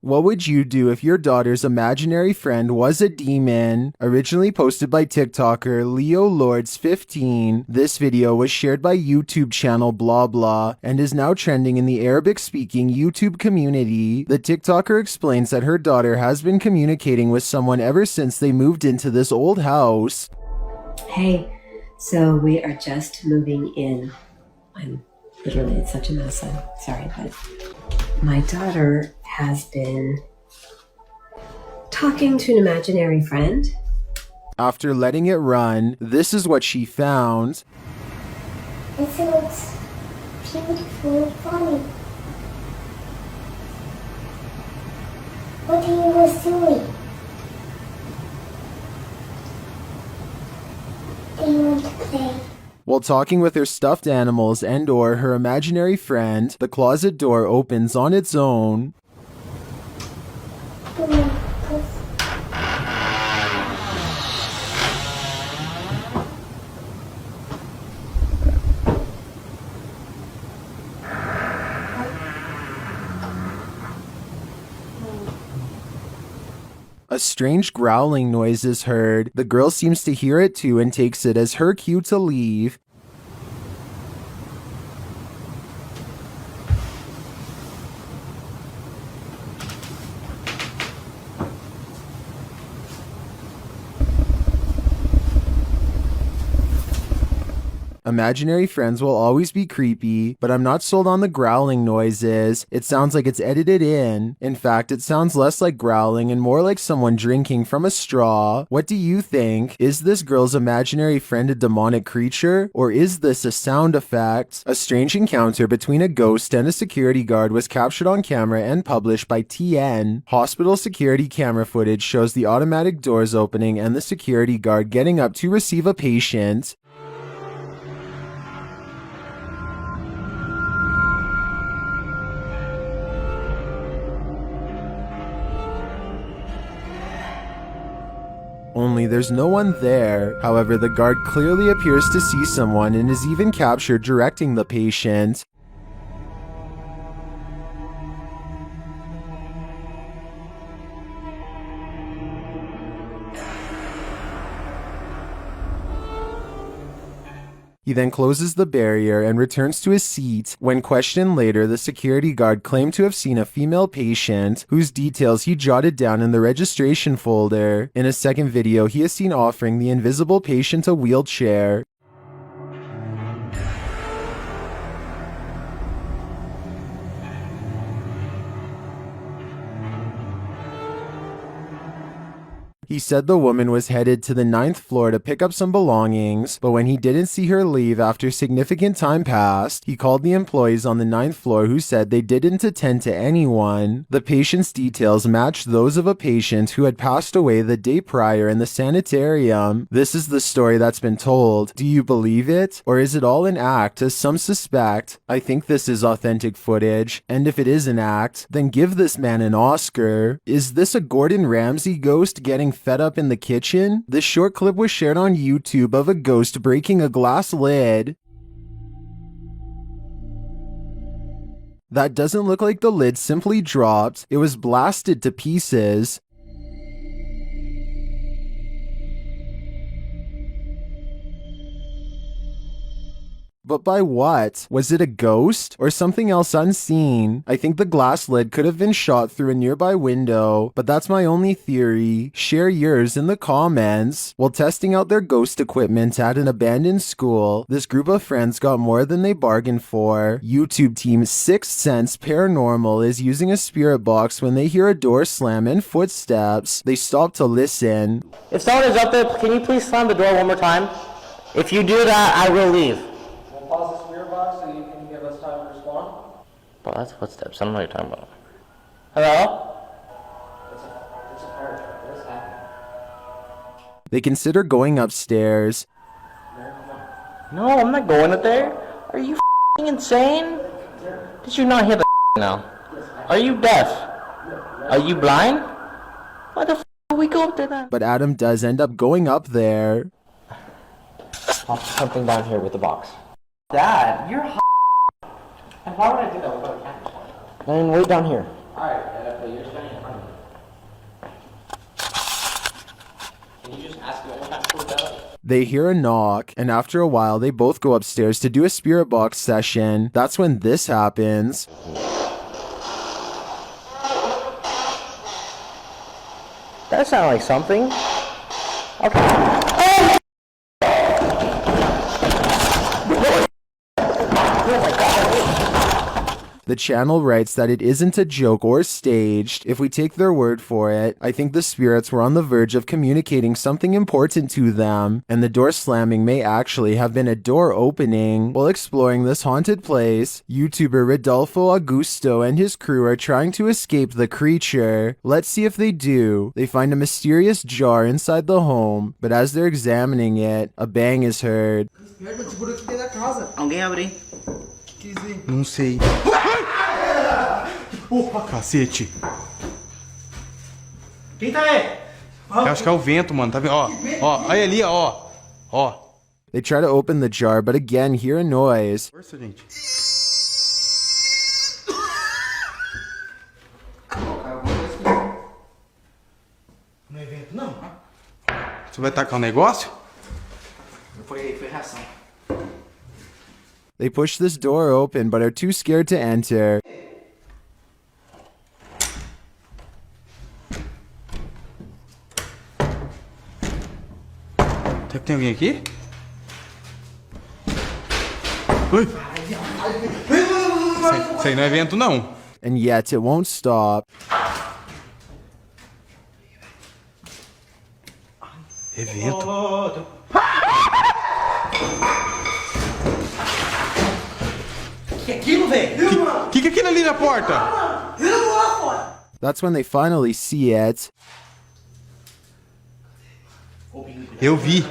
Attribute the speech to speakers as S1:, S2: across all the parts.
S1: What would you do if your daughter's imaginary friend was a demon? Originally posted by TikToker Leo Lords 15, this video was shared by YouTube channel blah blah and is now trending in the Arabic-speaking YouTube community. The TikToker explains that her daughter has been communicating with someone ever since they moved into this old house.
S2: Hey, so we are just moving in. It's such a mess. I'm sorry, but my daughter has been talking to an imaginary friend.
S1: After letting it run, this is what she found.
S3: It looks beautiful and funny. What he was doing? They want to play.
S1: While talking with her stuffed animals and or her imaginary friend, the closet door opens on its own. A strange growling noise is heard. The girl seems to hear it too and takes it as her cue to leave. Imaginary friends will always be creepy, but I'm not sold on the growling noises. It sounds like it's edited in. In fact, it sounds less like growling and more like someone drinking from a straw. What do you think? Is this girl's imaginary friend a demonic creature? Or is this a sound effect? A strange encounter between a ghost and a security guard was captured on camera and published by TN. Hospital security camera footage shows the automatic doors opening and the security guard getting up to receive a patient. Only there's no one there. However, the guard clearly appears to see someone and is even captured directing the patient. He then closes the barrier and returns to his seat. When questioned later, the security guard claimed to have seen a female patient whose details he jotted down in the registration folder. In a second video, he is seen offering the invisible patient a wheelchair. He said the woman was headed to the 9th floor to pick up some belongings, but when he didn't see her leave after significant time passed, he called the employees on the 9th floor who said they didn't attend to anyone. The patient's details matched those of a patient who had passed away the day prior in the sanitarium. This is the story that's been told. Do you believe it? Or is it all an act, as some suspect? I think this is authentic footage, and if it is an act, then give this man an Oscar. Is this a Gordon Ramsay ghost getting fed up in the kitchen? This short clip was shared on YouTube of a ghost breaking a glass lid. That doesn't look like the lid simply dropped. It was blasted to pieces. But by what? Was it a ghost or something else unseen? I think the glass lid could have been shot through a nearby window, but that's my only theory. Share yours in the comments. While testing out their ghost equipment at an abandoned school, this group of friends got more than they bargained for. YouTube team 6th Sense Paranormal is using a spirit box when they hear a door slam and footsteps. They stop to listen.
S4: If someone is up there, can you please slam the door one more time? If you do that, I will leave.
S5: Pause the spirit box so you can give us time to respond.
S4: Well, that's footsteps. I don't know what you're talking about. Hello?
S5: It's a fire truck. What is happening?
S1: They consider going upstairs.
S4: No, I'm not going up there. Are you f***ing insane? Did you not hear the now? Are you deaf? Are you blind? Why the f*** would we go up there then?
S1: But Adam does end up going up there.
S4: I'll put something down here with the box.
S5: Dad, you're and why would I do that without a camera?
S4: Then wait down here.
S5: Alright, but you're standing in front of me. Can you just ask me one more time before we go?
S1: They hear a knock, and after a while, they both go upstairs to do a spirit box session. That's when this happens.
S4: That sounds like something. Okay.
S1: The channel writes that it isn't a joke or staged. If we take their word for it, I think the spirits were on the verge of communicating something important to them, and the door slamming may actually have been a door opening. While exploring this haunted place, YouTuber Rodolfo Augusto and his crew are trying to escape the creature. Let's see if they do. They find a mysterious jar inside the home, but as they're examining it, a bang is heard.
S6: Alguém abre?
S7: Não sei. Opa, cacete.
S6: Quem tá aí?
S7: Eu acho que é o vento, mano. Tá vendo? Ó, olha ali, ó. Ó.
S1: They try to open the jar, but again hear a noise.
S7: Força, gente.
S6: Não é vento, não.
S7: Você vai tacar um negócio?
S6: Foi reação.
S1: They push this door open, but are too scared to enter.
S7: Será que tem alguém aqui? Ui. Isso aí não é vento, não.
S1: And yet it won't stop.
S7: É vento.
S6: Que é aquilo, velho?
S7: Que é aquilo ali na porta?
S1: That's when they finally see it.
S7: Eu vi.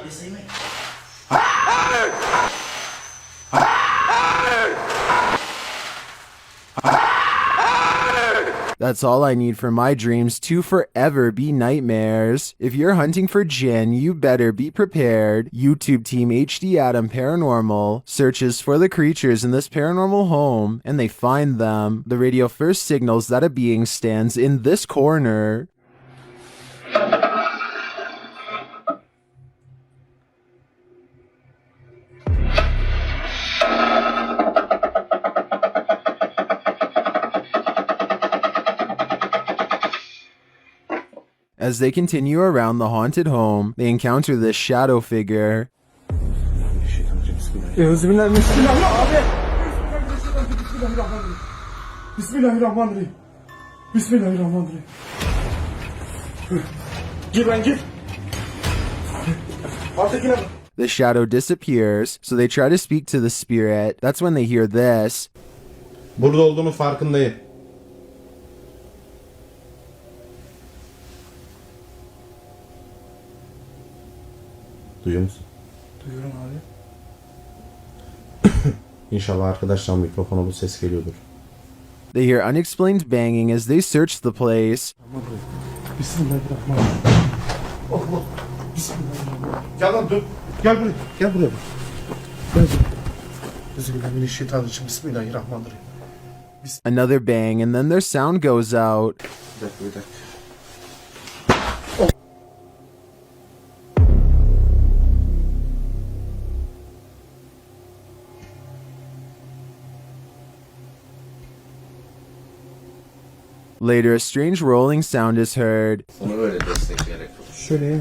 S1: That's all I need for my dreams to forever be nightmares. If you're hunting for Jinn, you better be prepared. YouTube team HD Adam Paranormal searches for the creatures in this paranormal home, and they find them. The radio first signals that a being stands in this corner. As they continue around the haunted home, they encounter this shadow figure. The shadow disappears, so they try to speak to the spirit. That's when they hear this.
S8: Burada olduğunu farkındayım. Duyuyor musun?
S7: Duyuyorum abi.
S8: İnşallah arkadaşlar mikrofona bu ses geliyordur.
S1: They hear unexplained banging as they search the place.
S7: Bismillahirrahmanirrahim. Allah. Bismillahirrahmanirrahim. Gel lan dur. Gel buraya. Gel buraya bak. Gel buraya. Bismillahirrahmanirrahim. Bismillahirrahmanirrahim.
S1: Another bang, and then their sound goes out.
S7: Bir dakika.
S1: Later, a strange rolling sound is heard.
S8: Onu böyle destekleyerek tut.
S7: Şöyle ya.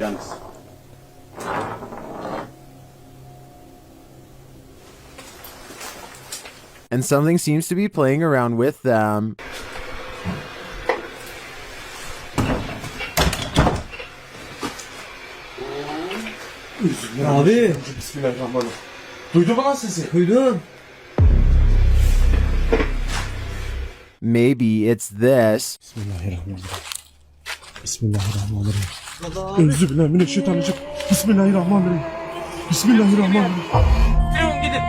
S8: Yalnız.
S1: And something seems to be playing around with them.
S7: Abi. Bismillahirrahmanirrahim. Duydun mu lan sesi? Duydum.
S1: Maybe it's this.
S7: Bismillahirrahmanirrahim. Bismillahirrahmanirrahim. Euzubillahimineşşeytanirracim. Bismillahirrahmanirrahim. Bismillahirrahmanirrahim. Gidin.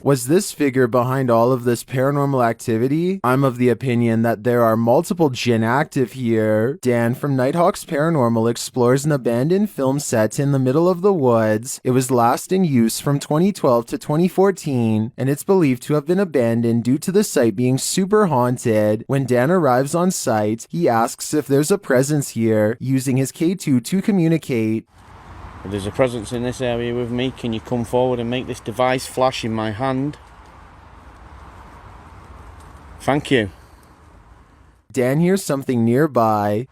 S1: Was this figure behind all of this paranormal activity? I'm of the opinion that there are multiple jinn active here. Dan from Nighthawk's Paranormal explores an abandoned film set in the middle of the woods. It was last in use from 2012 to 2014, and it's believed to have been abandoned due to the site being super haunted. When Dan arrives on site, he asks if there's a presence here, using his K2 to communicate.
S4: If there's a presence in this area with me, can you come forward and make this device flash in my hand? Thank you.
S1: Dan hears something nearby.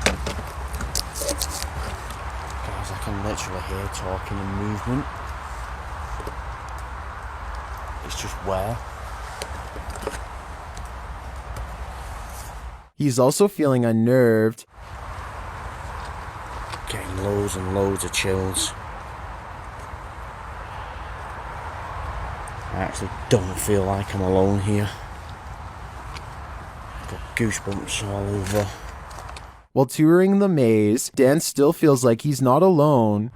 S4: Guys, I can literally hear talking and movement. It's just where?
S1: He's also feeling unnerved.
S4: Getting loads and loads of chills. I actually don't feel like I'm alone here. I've got goosebumps all over.
S1: While touring the maze, Dan still feels like he's not alone.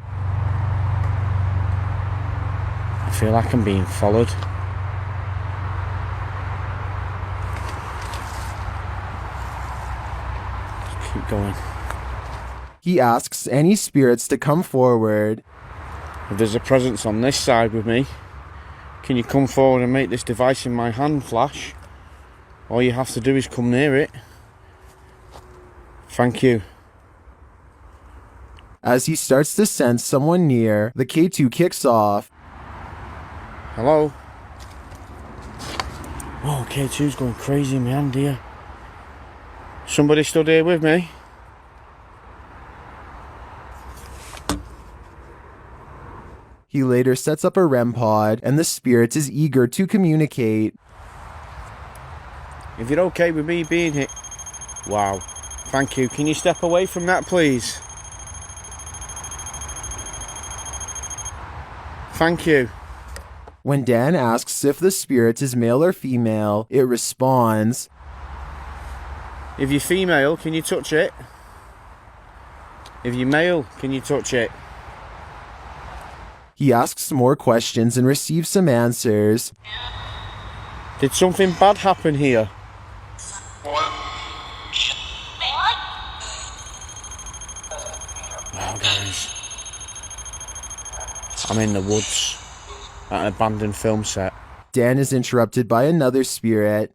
S4: I feel like I'm being followed. Just keep going.
S1: He asks any spirits to come forward.
S4: If there's a presence on this side with me, can you come forward and make this device in my hand flash? All you have to do is come near it. Thank you.
S1: As he starts to sense someone near, the K2 kicks off.
S4: Hello? Oh, K2's going crazy in my hand here. Somebody stood here with me?
S1: He later sets up a REM pod, and the spirit is eager to communicate.
S4: If you're okay with me being here... Wow. Thank you. Can you step away from that, please? Thank you.
S1: When Dan asks if the spirit is male or female, it responds,
S4: If you're female, can you touch it? If you're male, can you touch it?
S1: He asks more questions and receives some answers.
S4: Did something bad happen here? Wow, guys. I'm in the woods at an abandoned film set.
S1: Dan is interrupted by another spirit.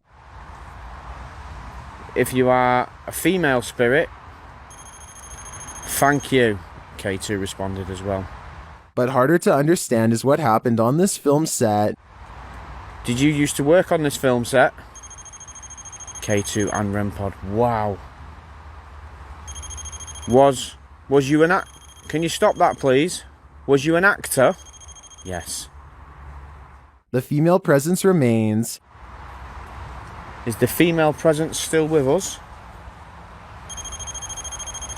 S4: If you are a female spirit, thank you. K2 responded as well.
S1: But harder to understand is what happened on this film set.
S4: Did you used to work on this film set? K2 and REMPod. Wow. Was you an Can you stop that, please? Was you an actor? Yes.
S1: The female presence remains.
S4: Is the female presence still with us?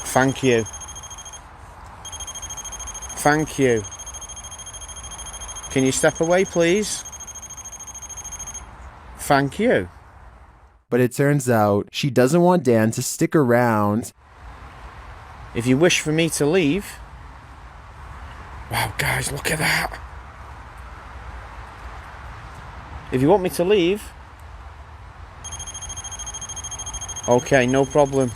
S4: Thank you. Thank you. Can you step away, please? Thank you.
S1: But it turns out she doesn't want Dan to stick around.
S4: If you wish for me to leave... Wow, guys, look at that. If you want me to leave... Okay, no problem.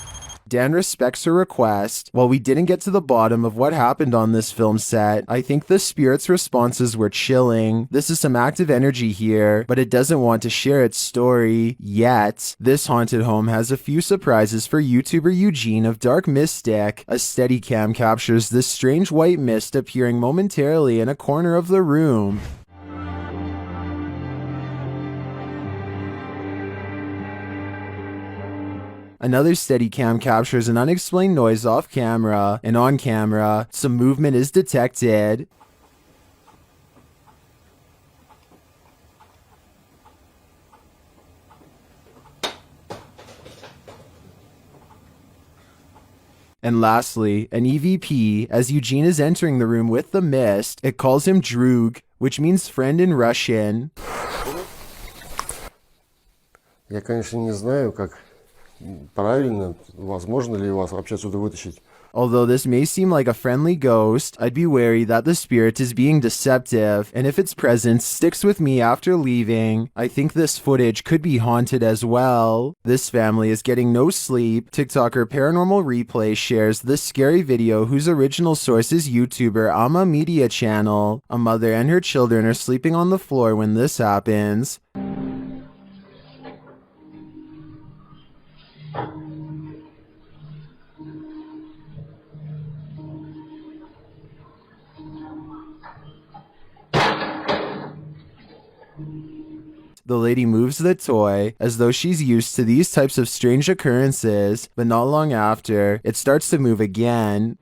S1: Dan respects her request. While we didn't get to the bottom of what happened on this film set, I think the spirit's responses were chilling. This is some active energy here, but it doesn't want to share its story yet. This haunted home has a few surprises for YouTuber Eugene of Dark Mystic. A Steadicam captures this strange white mist appearing momentarily in a corner of the room. Another Steadicam captures an unexplained noise off camera, and on camera, some movement is detected. And lastly, an EVP. As Eugene is entering the room with the mist, it calls him Drug, which means friend in Russian.
S9: Я, конечно, не знаю, как правильно, возможно ли вас вообще отсюда вытащить.
S1: Although this may seem like a friendly ghost, I'd be wary that the spirit is being deceptive, and if its presence sticks with me after leaving, I think this footage could be haunted as well. This family is getting no sleep. TikToker Paranormal Replay shares this scary video whose original source is YouTuber Ama Media Channel. A mother and her children are sleeping on the floor when this happens. The lady moves the toy as though she's used to these types of strange occurrences, but not long after, it starts to move again.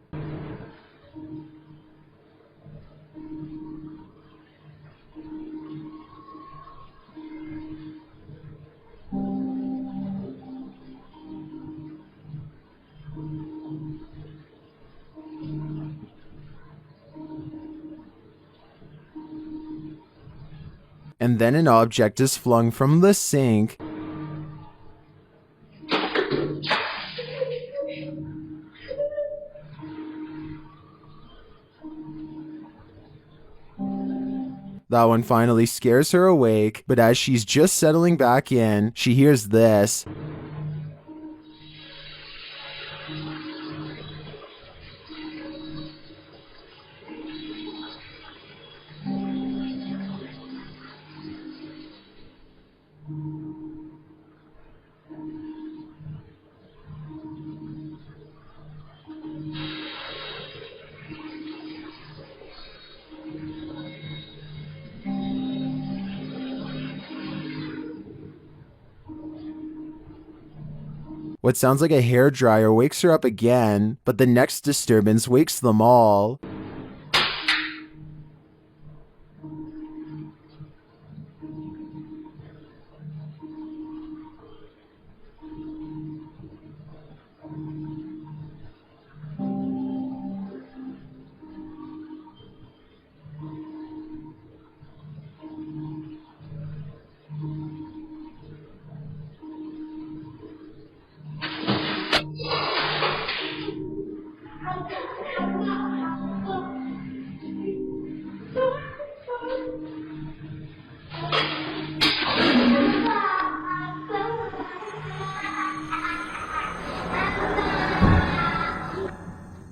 S1: And then an object is flung from the sink. That one finally scares her awake, but as she's just settling back in, she hears this. What sounds like a hairdryer wakes her up again, but the next disturbance wakes them all.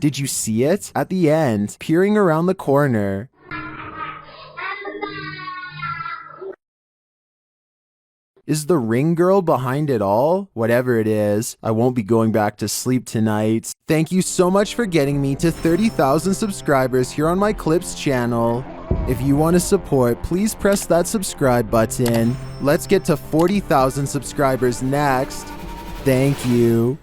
S1: Did you see it? At the end, peering around the corner. Is the ring girl behind it all? Whatever it is, I won't be going back to sleep tonight. Thank you so much for getting me to 30,000 subscribers here on my Clips channel. If you want to support, please press that subscribe button. Let's get to 40,000 subscribers next. Thank you.